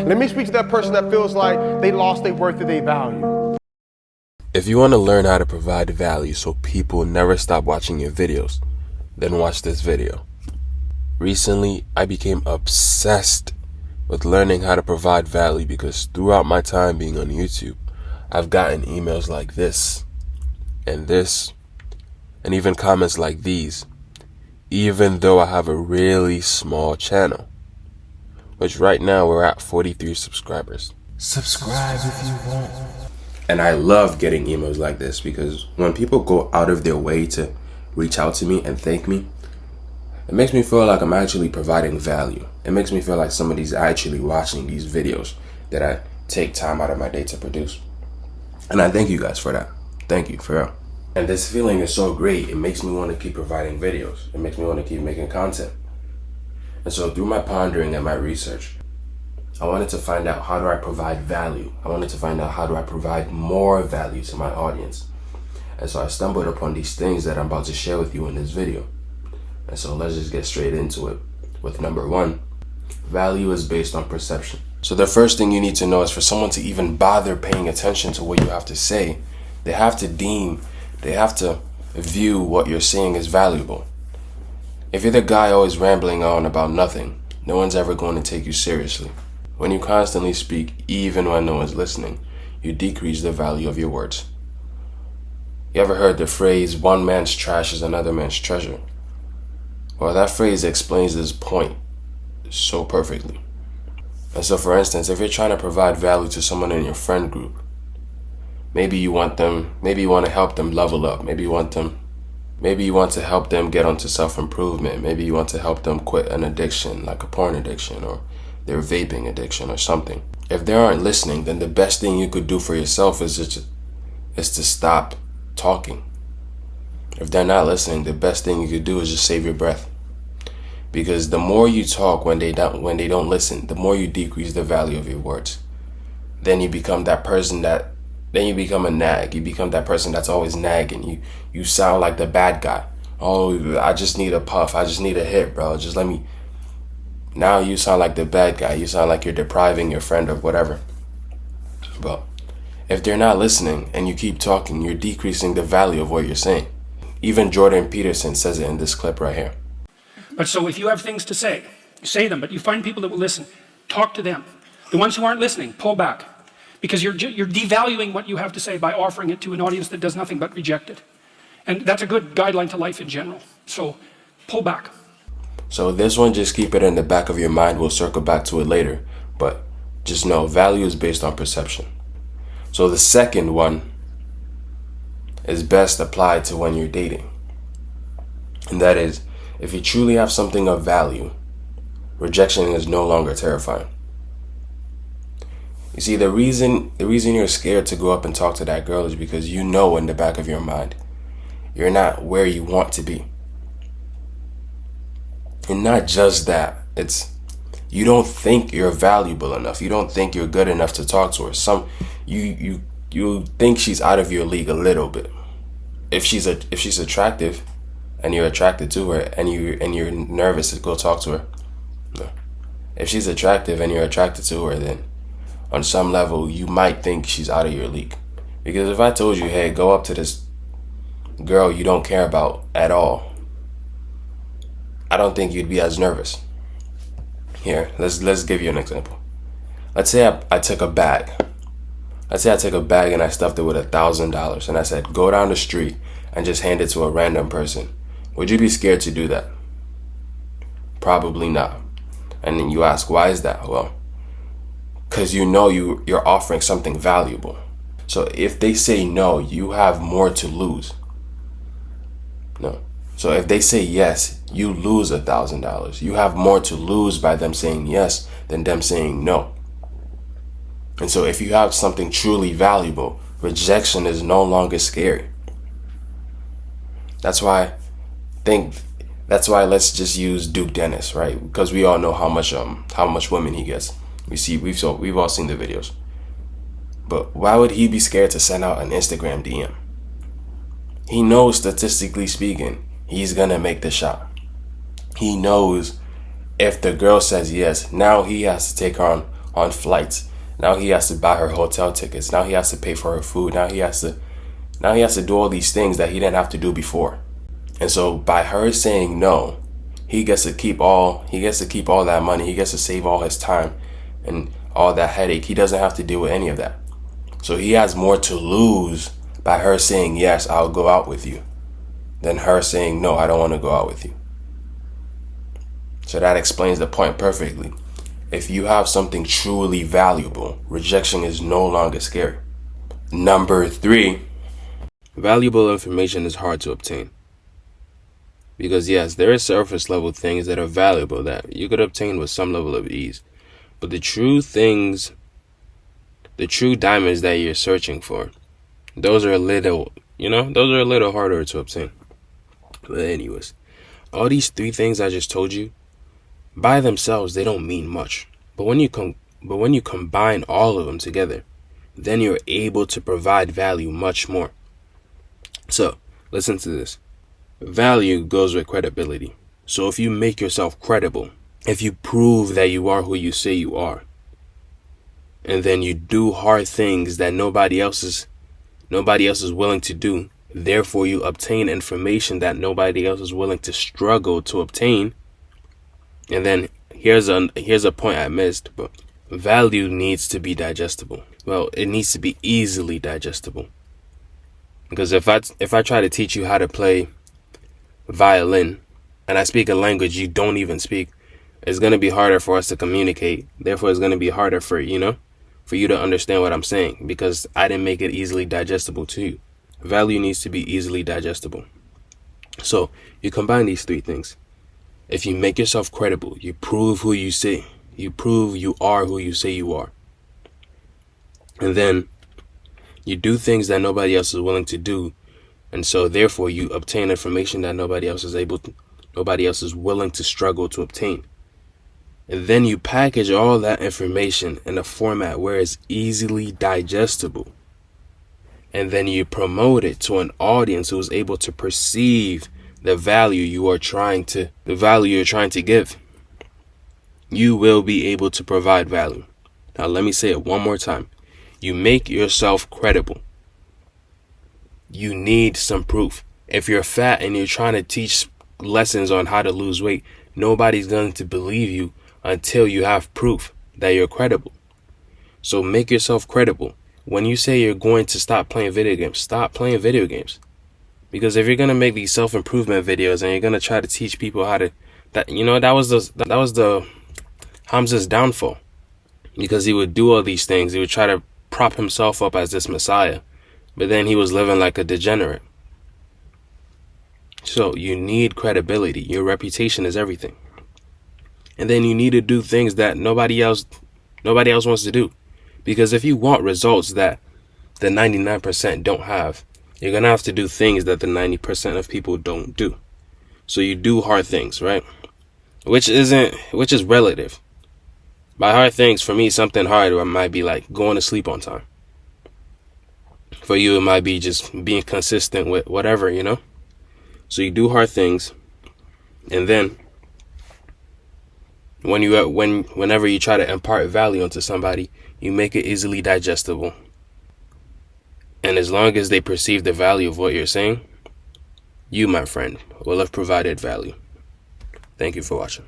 Let me speak to that person that feels like they lost their worth or their value. If you want to learn how to provide value so people never stop watching your videos, then watch this video. Recently, I became obsessed with learning how to provide value because throughout my time being on YouTube, I've gotten emails like this, and even comments like these, even though I have a really small channel, which right now we're at 43 subscribers. Subscribe if you want. And I love getting emails like this because when people go out of their way to reach out to me and thank me, it makes me feel like I'm actually providing value. It makes me feel like somebody's actually watching these videos that I take time out of my day to produce. And I thank you guys for that. Thank you, for real. And this feeling is so great. It makes me want to keep providing videos. It makes me want to keep making content. And so through my pondering and my research, I wanted to find out, how do I provide value? I wanted to find out, how do I provide more value to my audience? And so I stumbled upon these things that I'm about to share with you in this video. And so let's just get straight into it with number one. Value is based on perception. So the first thing you need to know is for someone to even bother paying attention to what you have to say, they have to view what you're saying as valuable. If you're the guy always rambling on about nothing, no one's ever going to take you seriously. When you constantly speak, even when no one's listening, you decrease the value of your words. You ever heard the phrase, one man's trash is another man's treasure? Well, that phrase explains this point so perfectly. And so, for instance, if you're trying to provide value to someone in your friend group, maybe you want to help them level up. Maybe you want to help them get onto self-improvement. Maybe you want to help them quit an addiction, like a porn addiction or their vaping addiction or something. If they aren't listening, then the best thing you could do for yourself is to stop talking. If they're not listening, the best thing you could do is just save your breath. Because the more you talk when they don't listen, the more you decrease the value of your words. Then you become you become a nag. You become that person that's always nagging. You sound like the bad guy. Oh, I just need a puff. I just need a hit, bro. Just let me. Now you sound like the bad guy. You sound like you're depriving your friend of whatever. But if they're not listening and you keep talking, you're decreasing the value of what you're saying. Even Jordan Peterson says it in this clip right here. But so if you have things to say, you say them, but you find people that will listen, talk to them. The ones who aren't listening, pull back. Because you're devaluing what you have to say by offering it to an audience that does nothing but reject it. And that's a good guideline to life in general. So pull back. So this one, just keep it in the back of your mind. We'll circle back to it later. But just know, value is based on perception. So the second one is best applied to when you're dating. And that is, if you truly have something of value, rejection is no longer terrifying. You see, the reason you're scared to go up and talk to that girl is because you know in the back of your mind, you're not where you want to be. And not just that, it's you don't think you're valuable enough. You don't think you're good enough to talk to her. You think she's out of your league a little bit. If she's attractive and you're attracted to her and you're nervous to go talk to her. No. If she's attractive and you're attracted to her, then on some level you might think she's out of your league. Because if I told you, hey, go up to this girl you don't care about at all, I don't think you'd be as nervous. Here, let's give you an example. Let's say I took a bag. Let's say I took a bag and I stuffed it with $1,000 and I said, go down the street and just hand it to a random person. Would you be scared to do that? Probably not. And then you ask, why is that? Well, because you know you're offering something valuable. So if they say no, you have more to lose. No. So if they say yes, you lose $1,000. You have more to lose by them saying yes than them saying no. And so if you have something truly valuable, rejection is no longer scary. That's why let's just use Duke Dennis, right? Because we all know how much women he gets. We've all seen the videos. But why would he be scared to send out an Instagram DM? He knows, statistically speaking, he's gonna make the shot. He knows if the girl says yes, now he has to take on on flights. Now he has to buy her hotel tickets. Now he has to pay for her food. Now he has to do all these things that he didn't have to do before. And so by her saying no, he gets to keep all that money. He gets to save all his time and all that headache. He doesn't have to deal with any of that. So he has more to lose by her saying, yes, I'll go out with you, than her saying, no, I don't want to go out with you. So that explains the point perfectly. If you have something truly valuable, rejection is no longer scary. Number 3, valuable information is hard to obtain. Because yes, there are surface level things that are valuable that you could obtain with some level of ease. But the true things, the true diamonds that you're searching for, those are a little harder to obtain. But anyways, all these 3 things I just told you, by themselves, they don't mean much. But when you combine all of them together, then you're able to provide value much more. So, listen to this. Value goes with credibility. So if you make yourself credible, if you prove that you are who you say you are, and then you do hard things that nobody else is willing to do, therefore you obtain information that nobody else is willing to struggle to obtain. And then here's a point I missed, but value needs to be digestible. Well, it needs to be easily digestible. Because if I try to teach you how to play violin and I speak a language you don't even speak, it's going to be harder for us to communicate. Therefore, it's going to be harder for you to understand what I'm saying, because I didn't make it easily digestible to you. Value needs to be easily digestible. So you combine these 3 things. If you make yourself credible, you prove who you say, you prove you are who you say you are. And then you do things that nobody else is willing to do. And so therefore you obtain information that nobody else is willing to struggle to obtain. And then you package all that information in a format where it's easily digestible. And then you promote it to an audience who is able to perceive the value you're trying to give. You will be able to provide value. Now let me say it one more time. You make yourself credible. You need some proof. If you're fat and you're trying to teach lessons on how to lose weight, nobody's going to believe you until you have proof that you're credible. So make yourself credible. When you say you're going to stop playing video games, stop playing video games. Because if you're going to make these self-improvement videos and you're going to try to teach people how to, that was the Hamza's downfall. Because he would do all these things. He would try to prop himself up as this messiah. But then he was living like a degenerate. So you need credibility. Your reputation is everything. And then you need to do things that nobody else wants to do. Because if you want results that the 99% don't have, you're going to have to do things that the 90% of people don't do. So you do hard things, right? Which is relative. By hard things, for me, something hard might be like going to sleep on time. For you, it might be just being consistent with whatever, So you do hard things, and then whenever you try to impart value onto somebody, you make it easily digestible. And as long as they perceive the value of what you're saying, you, my friend, will have provided value. Thank you for watching.